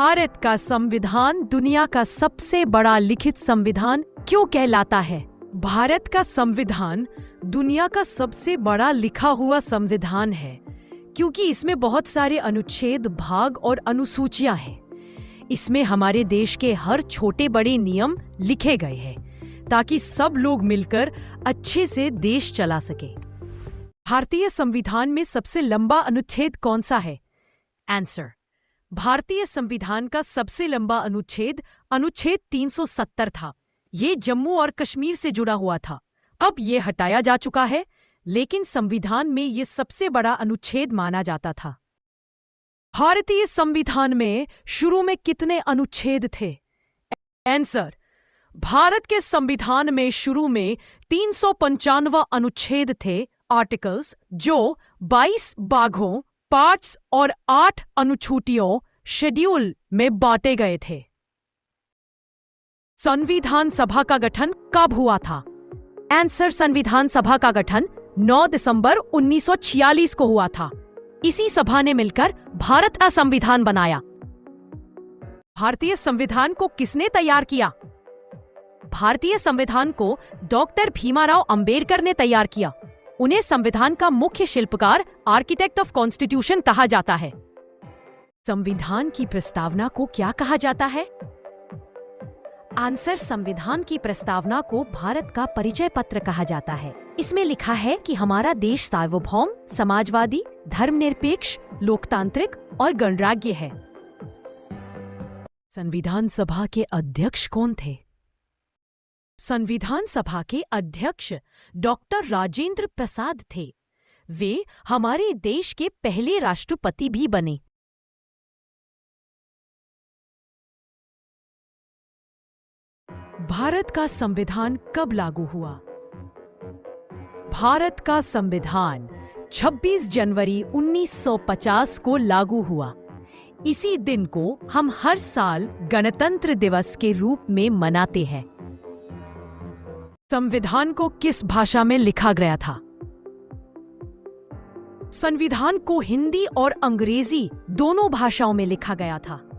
भारत का संविधान दुनिया का सबसे बड़ा लिखित संविधान क्यों कहलाता है? भारत का संविधान दुनिया का सबसे बड़ा लिखा हुआ संविधान है क्योंकि इसमें बहुत सारे अनुच्छेद, भाग और अनुसूचियां हैं। इसमें हमारे देश के हर छोटे बड़े नियम लिखे गए हैं ताकि सब लोग मिलकर अच्छे से देश चला सके। भारतीय संविधान में सबसे लंबा अनुच्छेद कौन सा है? आंसर, भारतीय संविधान का सबसे लंबा अनुच्छेद अनुच्छेद 370 था। ये जम्मू और कश्मीर से जुड़ा हुआ था। अब ये हटाया जा चुका है, लेकिन संविधान में ये सबसे बड़ा अनुच्छेद माना जाता था। भारतीय संविधान में शुरू में कितने अनुच्छेद थे? आंसर, भारत के संविधान में शुरू में 395 अनुच्छेद थे, आर्टिकल्स, जो 22 भागों, पार्ट्स और 8 अनुछूटियों, शेड्यूल में बांटे गए थे। संविधान सभा का गठन कब हुआ था? आंसर, संविधान सभा का गठन 9 दिसंबर 1946 को हुआ था। इसी सभा ने मिलकर भारत का संविधान बनाया। भारतीय संविधान को किसने तैयार किया? भारतीय संविधान को डॉक्टर भीमाराव अंबेडकर ने तैयार किया। उन्हें संविधान का मुख्य शिल्पकार, आर्किटेक्ट ऑफ कॉन्स्टिट्यूशन कहा जाता है। संविधान की प्रस्तावना को क्या कहा जाता है? आंसर, संविधान की प्रस्तावना को भारत का परिचय पत्र कहा जाता है। इसमें लिखा है कि हमारा देश सार्वभौम, समाजवादी, धर्मनिरपेक्ष, लोकतांत्रिक और गणराज्य है। संविधान सभा के अध्यक्ष कौन थे? संविधान सभा के अध्यक्ष डॉक्टर राजेंद्र प्रसाद थे। वे हमारे देश के पहले राष्ट्रपति भी बने। भारत का संविधान कब लागू हुआ? भारत का संविधान 26 जनवरी 1950 को लागू हुआ। इसी दिन को हम हर साल गणतंत्र दिवस के रूप में मनाते हैं। संविधान को किस भाषा में लिखा गया था? संविधान को हिंदी और अंग्रेजी दोनों भाषाओं में लिखा गया था।